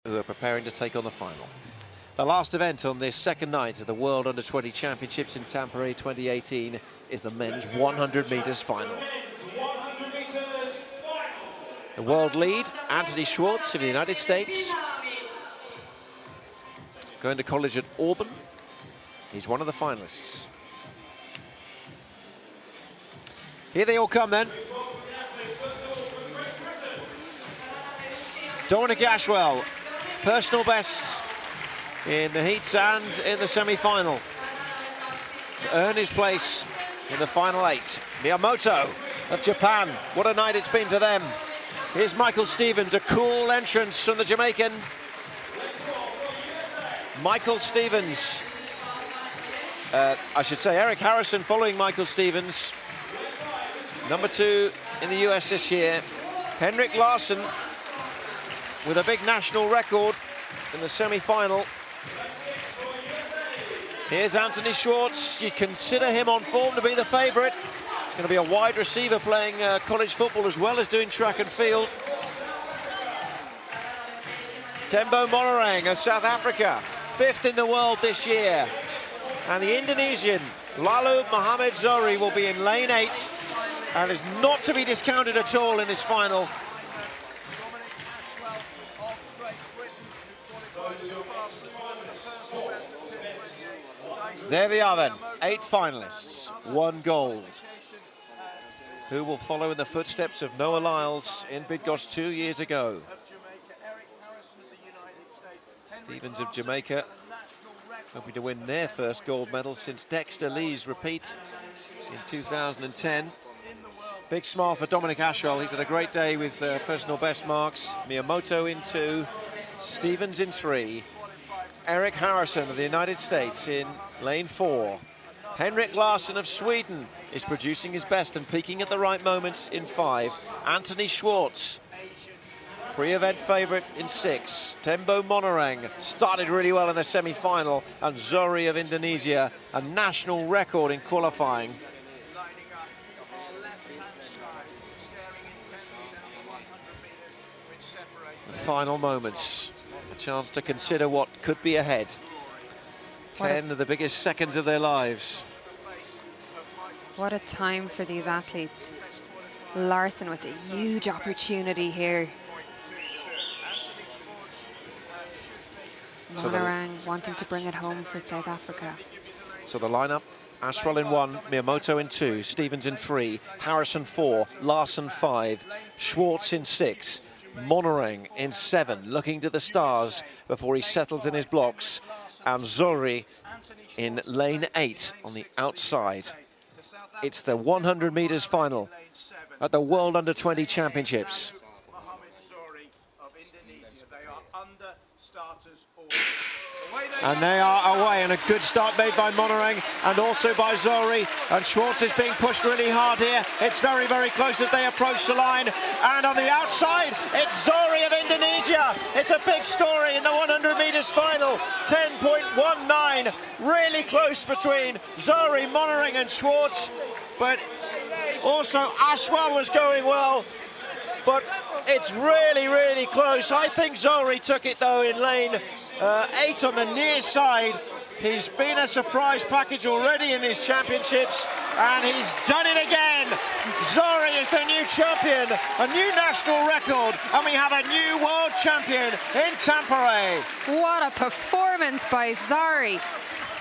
who are preparing to take on the final. The last event on this second night of the World Under-20 Championships in Tampere 2018 is the men's 100 metres final. The world lead, Anthony Schwartz of the United States, going to college at Auburn. He's one of the finalists. Here they all come then. Dominic Ashwell, personal bests in the heats and in the semi-final, to earn his place in the final 8. Miyamoto of Japan, what a night it's been for them. Here's Michael Stevens, a cool entrance from the Jamaican. Michael Stevens, I should say Eric Harrison following Michael Stevens. Number 2 in the US this year. Henrik Larsson with a big national record in the semi-final. Here's Anthony Schwartz. You consider him on form to be the favourite. He's going to be a wide receiver playing college football as well as doing track and field. Tembo Monorang of South Africa, 5th in the world this year. And the Indonesian, Lalu Muhammad Zohri, will be in lane 8 and is not to be discounted at all in this final. There they are then, 8 finalists, 1 gold. Who will follow in the footsteps of Noah Lyles in Bydgoszcz 2 years ago? Stevens of Jamaica, hoping to win their first gold medal since Dexter Lee's repeat in 2010. Big smile for Dominic Ashwell. He's had a great day with personal best marks. Miyamoto in 2, Stevens in 3. Eric Harrison of the United States in lane 4. Henrik Larsson of Sweden is producing his best and peaking at the right moments in 5. Anthony Schwartz, pre-event favourite in 6. Tembo Monorang started really well in the semi-final, and Zohri of Indonesia, a national record in qualifying. The final moments. Chance to consider what could be ahead. 10 of the biggest seconds of their lives. What a time for these athletes. Larsson with a huge opportunity here. Monorang wanting to bring it home for South Africa. So the lineup, Ashwell in 1, Miyamoto in 2, Stevens in 3, Harrison 4, Larsson 5, Schwartz in 6, Monorang in 7, looking to the stars before he settles in his blocks, and Zohri in lane 8 on the outside. It's the 100 metres final at the World Under-20 Championships. And they are away, and a good start made by Monorang and also by Zohri. And Schwartz is being pushed really hard here. It's very, very close as they approach the line. And on the outside, it's Zohri of Indonesia. It's a big story in the 100 metres final. 10.19, really close between Zohri, Monorang and Schwartz. But also Ashwell was going well. But it's really, really close. I think Zohri took it, though, in lane 8 on the near side. He's been a surprise package already in these championships, and he's done it again. Zohri is the new champion, a new national record, and we have a new world champion in Tampere. What a performance by Zohri.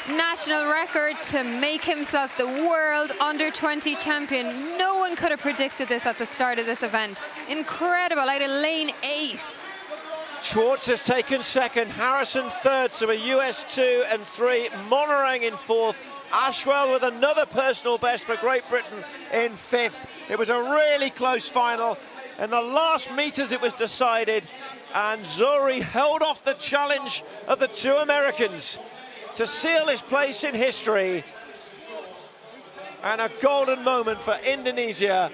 National record to make himself the world under-20 champion. No one could have predicted this at the start of this event. Incredible, out of lane 8. Schwartz has taken 2nd, Harrison 3rd, so a US 2 and 3, Monorang in 4th, Ashwell with another personal best for Great Britain in 5th. It was a really close final. In the last meters it was decided, and Zohri held off the challenge of the 2 Americans to seal his place in history, and a golden moment for Indonesia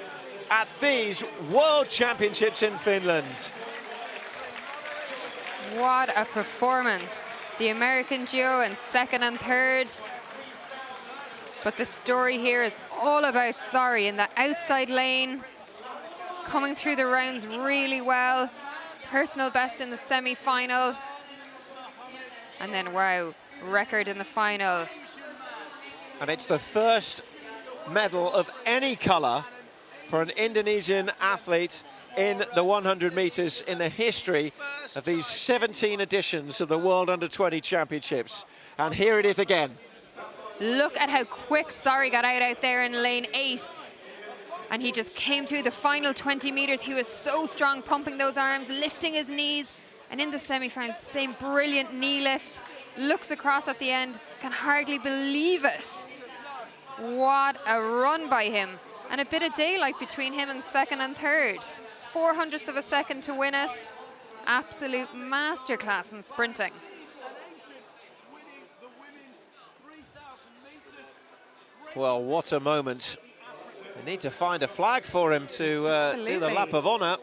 at these World Championships in Finland. What a performance. The American duo in 2nd and 3rd. But the story here is all about Zohri in the outside lane, coming through the rounds really well, personal best in the semi-final. And then, wow, record in the final. And it's the first medal of any colour for an Indonesian athlete in the 100 metres in the history of these 17 editions of the World Under-20 Championships. And here it is again. Look at how quick Zohri got out there in lane 8. And he just came through the final 20 metres. He was so strong, pumping those arms, lifting his knees. And in the semi-final, same brilliant knee lift. Looks across at the end, can hardly believe it. What a run by him. And a bit of daylight between him and second and third. 0.04 of a second to win it. Absolute masterclass in sprinting. Well, what a moment. They need to find a flag for him to do the lap of honour.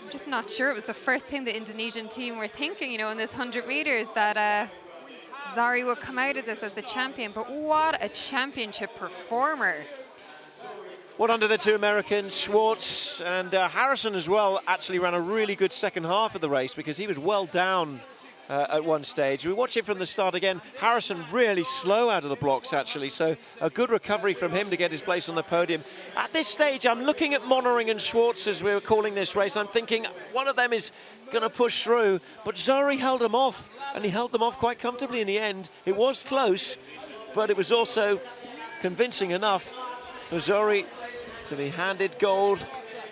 I'm just not sure it was the first thing the Indonesian team were thinking, you know, in this 100 metres, that Zohri would come out of this as the champion. But what a championship performer. Well, under the two Americans, Schwartz and Harrison as well, actually ran a really good second half of the race because he was well down at one stage. We watch it from the start again. Harrison really slow out of the blocks, actually, so a good recovery from him to get his place on the podium. At this stage, I'm looking at Monering and Schwartz as we were calling this race. I'm thinking one of them is going to push through, but Zohri held them off, and he held them off quite comfortably in the end. It was close, but it was also convincing enough for Zohri to be handed gold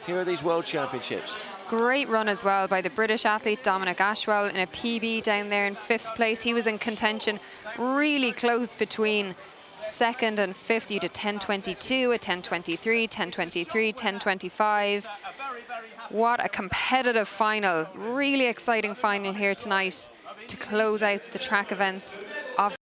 here at these World Championships. Great run as well by the British athlete Dominic Ashwell in a PB down there in 5th place. He was in contention, really close between second and 50 to 10:22, a 10:23, 10:23, 10:25. What a competitive final. Really exciting final here tonight to close out the track events